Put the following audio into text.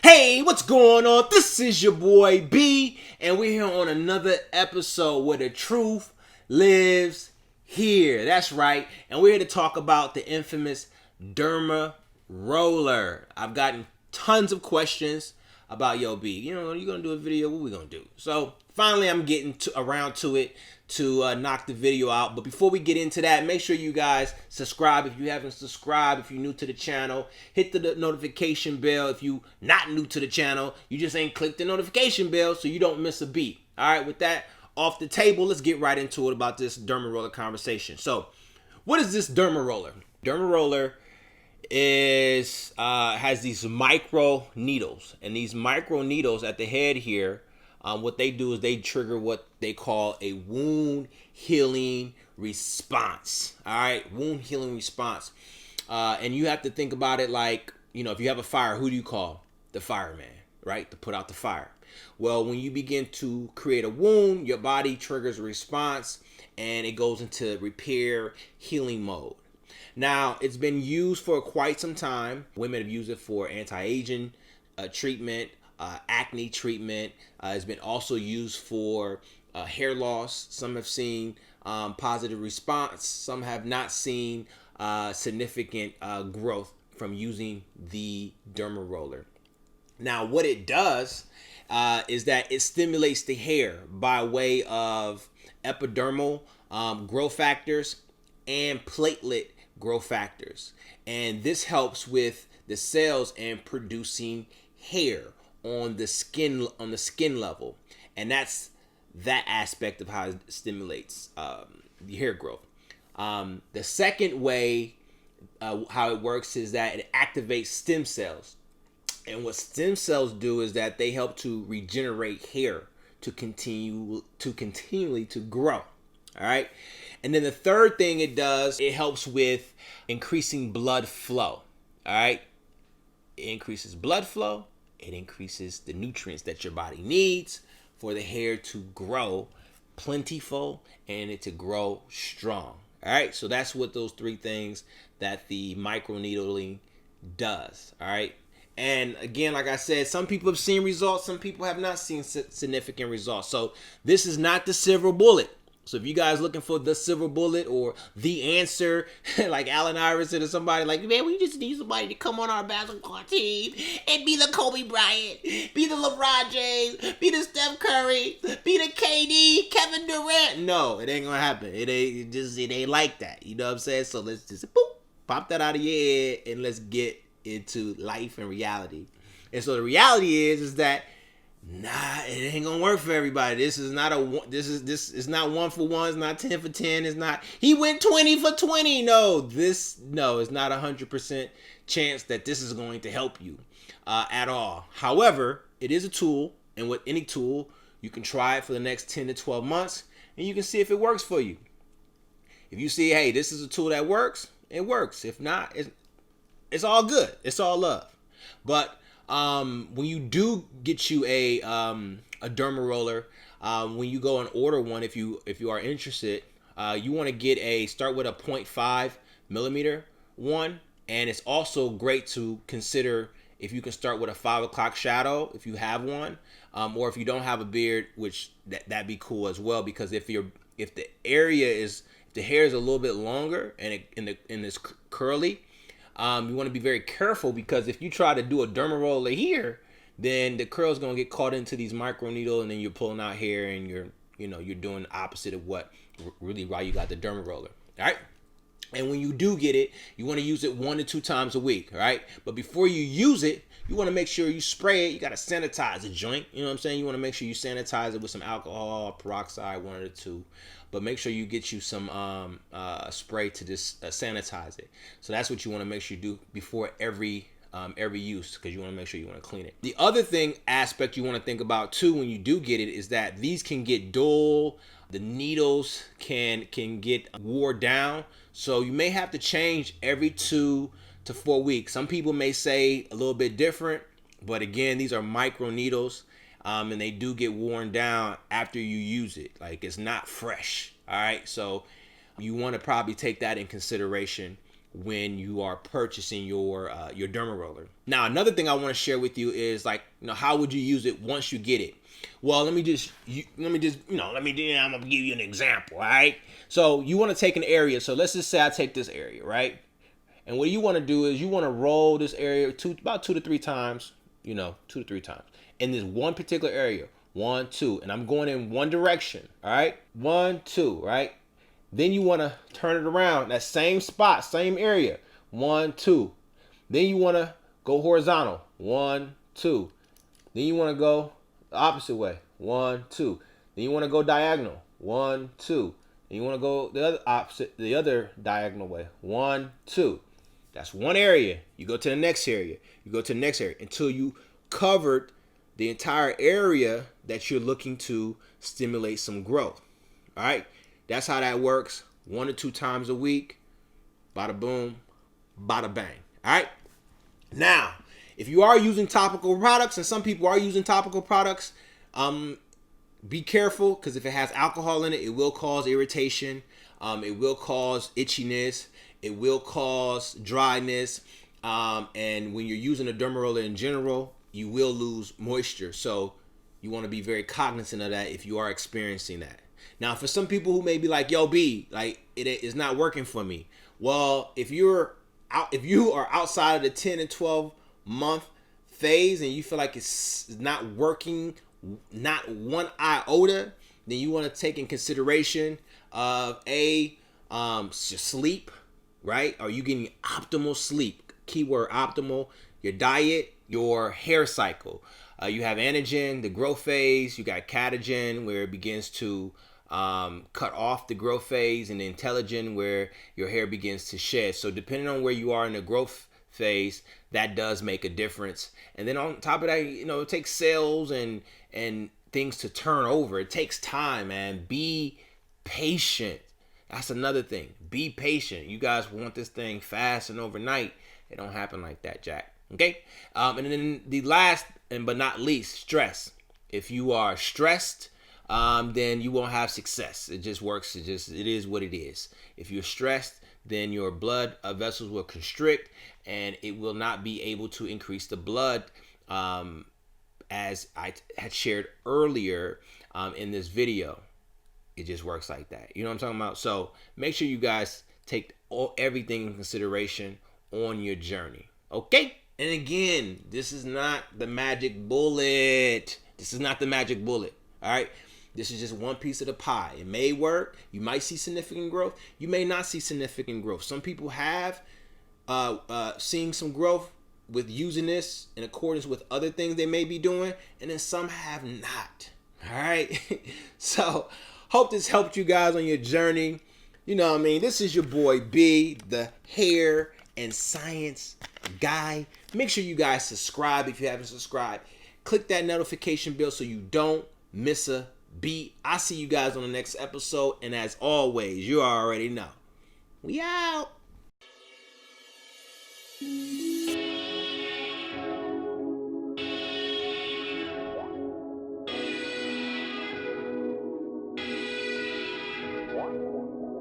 Hey, what's going on? This is your boy B, and we're here on another episode where the truth lives here. That's right, and we're here to talk about the infamous Derma roller. I've gotten tons of questions about yo B. You know, you're gonna do a video. What we gonna do? So finally, I'm getting around to it to knock the video out. But before we get into that, make sure you guys subscribe if you haven't subscribed. If you're new to the channel, hit the notification bell. If you not new to the channel, you just ain't clicked the notification bell so you don't miss a beat. All right, with that off the table, let's get right into it about this Derma roller conversation. So, what is this Derma roller? Derma roller is has these micro needles, and these micro needles at the head here, what they do is they trigger what they call a wound healing response. All right, wound healing response, and you have to think about it like, you know, if you have a fire, who do you call? The fireman, right, to put out the fire. Well, when you begin to create a wound, your body triggers a response and it goes into repair healing mode. Now, it's been used for quite some time. Women have used it for anti-aging treatment, acne treatment. It's been also used for hair loss. Some have seen positive response. Some have not seen significant growth from using the Derma roller. Now, what it does is that it stimulates the hair by way of epidermal growth factors and platelet growth factors, and this helps with the cells and producing hair on the skin level, and that's that aspect of how it stimulates the hair growth. The second way how it works is that it activates stem cells, and what stem cells do is that they help to regenerate hair to continually to grow. All right. And then the third thing it does, it helps with increasing blood flow. All right. It increases blood flow. It increases the nutrients that your body needs for the hair to grow plentiful and it to grow strong. All right. So that's what those three things that the microneedling does. All right. And again, like I said, some people have seen results. Some people have not seen significant results. So this is not the silver bullet. So if you guys looking for the silver bullet or the answer, like Allen Iverson or somebody, like, man, we just need somebody to come on our basketball team and be the Kobe Bryant, be the LeBron James, be the Steph Curry, be the KD, Kevin Durant. No, it ain't gonna happen. It ain't like that. You know what I'm saying? So let's just boop, pop that out of your head and let's get into life and reality. And so the reality is that it ain't gonna work for everybody. This is not it's not 1 for 1. It's not 10 for 10. It's not he went 20 for 20. No, it's not 100% chance that this is going to help you at all. However, it is a tool, and with any tool, you can try it for the next 10 to 12 months, and you can see if it works for you. If you see, hey, this is a tool that works, it works. If not, it's all good. It's all love. But when you do get you a Derma roller, when you go and order one, if you are interested, you want to start with a 0.5 millimeter one, and it's also great to consider if you can start with a 5 o'clock shadow if you have one, or if you don't have a beard, which that'd be cool as well, because if the hair is a little bit longer and it's curly. You want to be very careful, because if you try to do a Derma roller here, then the curl's gonna get caught into these micro needle, and then you're pulling out hair, and you're doing the opposite of what really why you got the Derma roller. All right. And when you do get it, you want to use it 1 to 2 times a week. All right. But before you use it, you want to make sure you spray it. You got to sanitize the joint. You know what I'm saying? You want to make sure you sanitize it with some alcohol, peroxide, 1 or 2. But make sure you get you some spray to just sanitize it. So that's what you want to make sure you do before every use, because you want to make sure you want to clean it. The other aspect you want to think about too when you do get it is that these can get dull. The needles can get wore down. So you may have to change every 2 to 4 weeks. Some people may say a little bit different, but again, these are micro needles. And they do get worn down after you use it. Like, it's not fresh. All right. So you want to probably take that in consideration when you are purchasing your derma roller. Now, another thing I want to share with you is like, how would you use it once you get it? Well, I'm gonna give you an example. All right. So you want to take an area. So let's just say I take this area, right? And what you want to do is you want to roll this area about 2 to 3 times. 2 to 3 times in this one particular area. 1, 2, and I'm going in one direction. All right. 1, 2. Right. Then you want to turn it around, that same spot, same area. 1, 2. Then you want to go horizontal. 1, 2. Then you want to go the opposite way. 1, 2. Then you want to go diagonal. 1, 2. Then you want to go the other diagonal way. 1, 2. That's one area. You go to the next area. You go to the next area until you covered the entire area that you're looking to stimulate some growth. All right. That's how that works. 1 to 2 times a week. Bada boom, bada bang. All right. Now, if you are using topical products, and some people are using topical products, be careful, because if it has alcohol in it, it will cause irritation. It will cause itchiness. It will cause dryness. And when you're using a derma roller in general, you will lose moisture. So you want to be very cognizant of that if you are experiencing that. Now, for some people who may be like, yo, B, like it is not working for me. Well, if you are outside of the 10 and 12 month phase and you feel like it's not working, not one iota, then you want to take in consideration of sleep, right? Are you getting optimal sleep? Keyword optimal. Your diet, your hair cycle. You have anagen, the growth phase. You got catagen, where it begins to cut off the growth phase, and intelligent, where your hair begins to shed. So depending on where you are in the growth phase, that does make a difference. And then on top of that, it takes cells and things to turn over. It takes time, man. Be patient. That's another thing. Be patient. You guys want this thing fast and overnight. It don't happen like that, Jack. Okay? And then the last but not least, stress. If you are stressed, then you won't have success. It just works. It is what it is. If you're stressed, then your blood vessels will constrict, and it will not be able to increase the blood, as I had shared earlier in this video. It just works like that. You know what I'm talking about? So make sure you guys take everything in consideration on your journey. Okay? And again, this is not the magic bullet. This is not the magic bullet. All right? This is just one piece of the pie. It may work. You might see significant growth. You may not see significant growth. Some people have seen some growth with using this in accordance with other things they may be doing, and then some have not. All right? So hope this helped you guys on your journey. You know what I mean? This is your boy B, the hair and science guy. Make sure you guys subscribe if you haven't subscribed. Click that notification bell so you don't miss a beat. I'll see you guys on the next episode. And as always, you already know, we out.